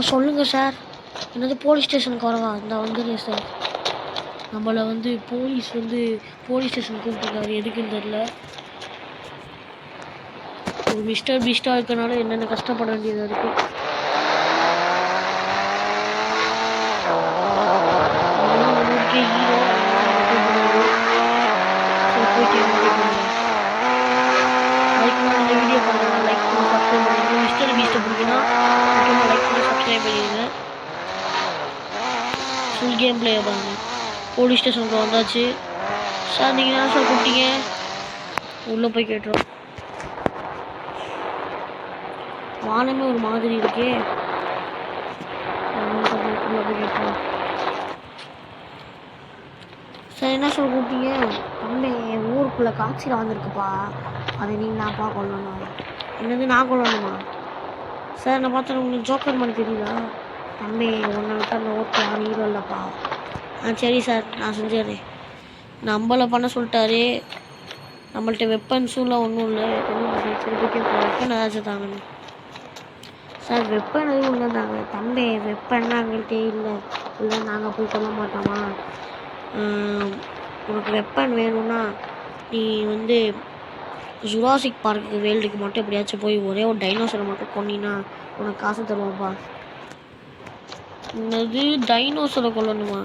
சொல்லுங்கள் சார். என்னது போலீஸ் ஸ்டேஷனுக்கு வரவா? இந்த வந்துடுறேன் சார். நம்மளை போலீஸ் போலீஸ் ஸ்டேஷன் கூப்பிட்டுருக்காரு, எதுக்குன்னு தெரில. ஒரு மிஸ்டர் பீஸ்டாக இருக்கனால என்னென்ன கஷ்டப்பட வேண்டியதாக இருக்குது. ஹீரோ போயிட்டு அதுக்கு மேலே இந்த வீடியோ பண்ணுங்க, லைக் பண்ணி சப்ஸ்கிரைப் பண்ணிடுங்க. மிஸ்டர் பீஸ்ட்டை பிடிக்குன்னா முக்கியமாக லைக் பண்ணி சப்ஸ்கிரைப் பண்ணிடுங்க. ஃபுல் கேம் பிளே பாருங்க. போலீஸ் ஸ்டேஷனுக்கு வந்தாச்சு சார். நீங்கள் என்ன சார் கூப்பிட்டீங்க? உள்ளே போய் கேட்டுரும். வானமே ஒரு மாதிரி இருக்கே. உள்ளே போய் கேட்டுரும். சார் என்ன சார் கூப்பிட்டீங்க? தம்பி ஊருக்குள்ளே காய்ச்சல் வந்திருக்குப்பா, அதை நீங்கள் நான்ப்பா கொல்லணும். என்னது நான் கொல்லணுமா? சார் நான் பார்த்தா உங்களுக்கு ஜோக்கர் மாதிரி தெரியுதா? தம்பி ஒன்றை விட்டு அந்த ஓட்டு யாரும் ஹீரோ இல்லைப்பா. சரி சார் நான் செஞ்சிடுறேன். நம்மளை பண்ண சொல்லிட்டாரு. நம்மள்ட்ட வெப்பன்ஸும்லாம் ஒன்றும் இல்லை. வெப்பன் ஏதாச்சும் தாங்க சார். வெப்பன் எதுவும் இல்லை தாங்க. தம்பி வெப்பன்னா எங்கள்கிட்ட இல்லை. இல்லை நாங்கள் போய் கொல்ல மாட்டோமா? உனக்கு வெப்பன் வேணும்னா நீ ஜுராசிக் பார்க்கு வேல்டுக்கு மட்டும் எப்படியாச்சும் போய் ஒரே ஒரு டைனோசரை மட்டும் கொன்னினா உனக்கு காசு தருவாப்பா. என்னது டைனோசரை கொல்லணுமா?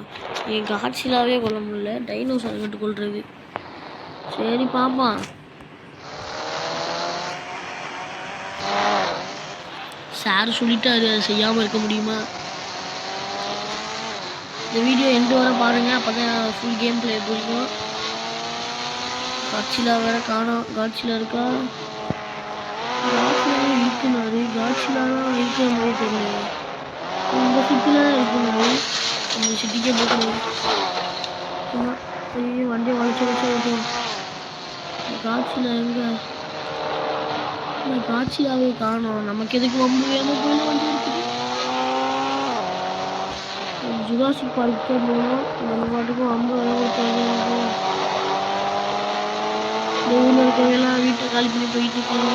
என் காட்சியிலாவே கொல்ல முடியல, டைனோசரை கட்டு கொள்றது. சரி பாப்பா. சார் சொல்லிட்டாரு, அதை செய்யாமல் இருக்க முடியுமா? இந்த வீடியோ எண்டு வர பாருங்கள், அப்போ தான் ஃபுல் கேம் பிளே பிடிக்கும். காட்சியில் வேறு காணோம். காட்சியில் இருக்கா? காட்சியில் இருக்குனாரு. காட்சியில் தான் இருக்கிற மாதிரி தெரியல. இந்த சிட்டியில் தான் இருக்குனாரு. அந்த சிட்டிக்கே போகணும். ஐயோ வண்டியை வளைச்சி ஓட்டுவோம். காட்சியில் எங்கே? இந்த காட்சியாகவே காணோம். நமக்கு எதுக்கு ரொம்ப வேணும் போய் வண்டி இருக்குது. ஜுராசிக் பார்க்கு தான் போகணும். நம்ம பாட்டுக்கும் 50 விலை கொடுத்தாங்க. இந்த ஊரில் இருக்கிறவங்களாம் வீட்டை காலி பண்ணி போயிட்டு இருக்காங்க.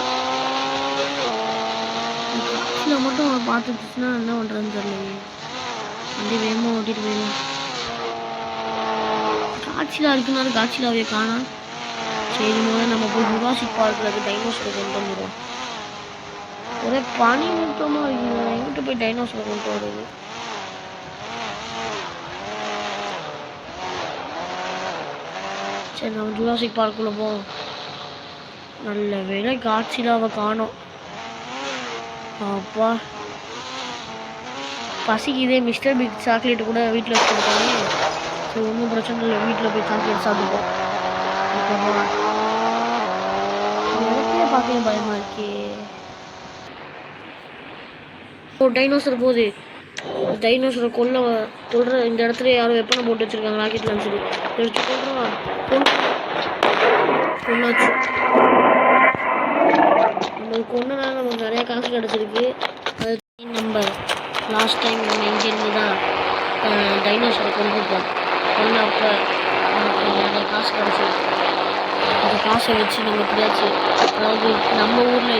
காட்சியில் மட்டும் அவன் பார்த்துச்சுன்னா என்ன பண்ணுறதுன்னு தெரியல. வண்டி வேகமாக ஓட்டிகிட்டு போயிடலாம். காட்சியில் இருக்குனாலும் காட்சியிலாவே காணோம். சரி முதல்ல நம்ம போய் ஜுராசிக் பார்க்கில் இருக்க டைனோசரை கொண்டு வந்துடுவோம். ஒரே பனி மூட்டமாக இருக்குது. எங்கிட்ட போய் டைனோசரை கொண்டு வருது? சரி நம்ம ஜுராசிக் பார்க்குள்ளே போவோம். நல்ல வேலை காட்சியில் அவள் காணோம். அப்பா பசிக்குதே. மிஸ்டர் பிக் சாக்லேட்டு கூட வீட்டில் வச்சுருக்காங்க. சரி ஒன்றும் பிரச்சனை இல்லை, வீட்டில் போய் சாக்லேட் சாப்பிடுவோம். எனக்கே பார்க்கவே பயமாக இருக்கே. ஒரு டைனோசர் போகுது. டைனோசரை கொல்ற இந்த இடத்துல யாரும் வெப்பனை போட்டு வச்சுருக்காங்க. ராக்கெட் லான்ச்சர் எடுத்து கொள்றான். கொண்டாச்சு. நம்மளுக்கு கொண்டனால நமக்கு நிறையா காசு கிடச்சிருக்கு. அது நம்பர் லாஸ்ட் டைம் நம்ம இங்கேருந்து தான் டைனோசரை கொண்டுருப்போம். கொண்டப்போ நமக்கு நிறைய காசு கிடச்சிருக்கு. அந்த காசை வச்சு நம்ம எப்படியாச்சும், அதாவது நம்ம ஊரில்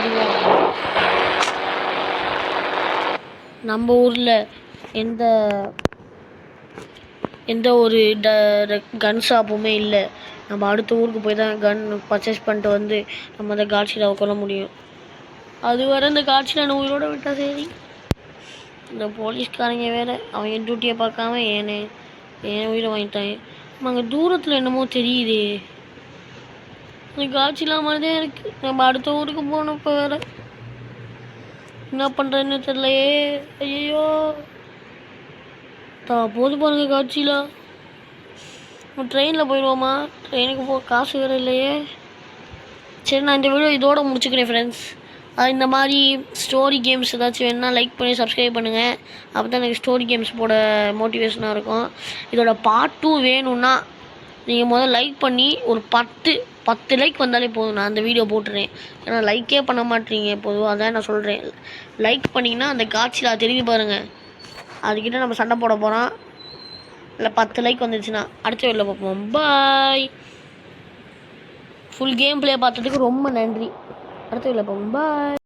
எந்த ஒரு கன் ஷாப்புமே இல்லை. நம்ம அடுத்த ஊருக்கு போய் தான் கன் பர்ச்சேஸ் பண்ணிட்டு நம்ம அந்த காட்சியில் கொள்ள முடியும். அது வர இந்த காட்சியில் நான் உயிரோட விட்டால் சரி. இந்த போலீஸ்காரங்க வேறு அவன் என் டியூட்டியை பார்க்காம ஏன் உயிரை வாங்கிட்டாங்க. அங்கே தூரத்தில் என்னமோ தெரியுது. அந்த காட்சியில் மாதிரி தான் இருக்குது. நம்ம அடுத்த ஊருக்கு போனப்போ வேறு என்ன பண்ணுறதுன்னு தெரியலையே. ஐயோ போது பாருங்க காட்சியில். நம்ம ட்ரெயினில் போயிடுவோமா? ட்ரெயினுக்கு போக காசு வேறு இல்லையே. சரி நான் இந்த வீடியோ இதோட முடிச்சுக்கிறேன் ஃப்ரெண்ட்ஸ். இந்த மாதிரி ஸ்டோரி கேம்ஸ் ஏதாச்சும் வேணுன்னா லைக் பண்ணி சப்ஸ்கிரைப் பண்ணுங்கள். அப்போ தான் எனக்கு ஸ்டோரி கேம்ஸ் போட மோட்டிவேஷனாக இருக்கும். இதோட பார்ட் 2 வேணும்னா நீங்கள் முதல்ல லைக் பண்ணி ஒரு 10 லைக் வந்தாலே போதும். நான் அந்த வீடியோ போட்டுறேன். ஏன்னா லைக்கே பண்ண மாட்டேறீங்க பொதுவாக, அதான் நான் சொல்கிறேன். லைக் பண்ணிங்கன்னா அந்த காட்சியில் தெரிஞ்சு பாருங்கள். அதுக்கிட்ட நம்ம சண்டை போட போகிறோம். இல்லை 10 லைக் வந்துச்சுன்னா அடுத்த வீடியோவில் பார்ப்போம். பாய். ஃபுல் கேம் பிளே பார்த்ததுக்கு ரொம்ப நன்றி. அடுத்த வீடியோவில் பார்ப்போம். பாய்.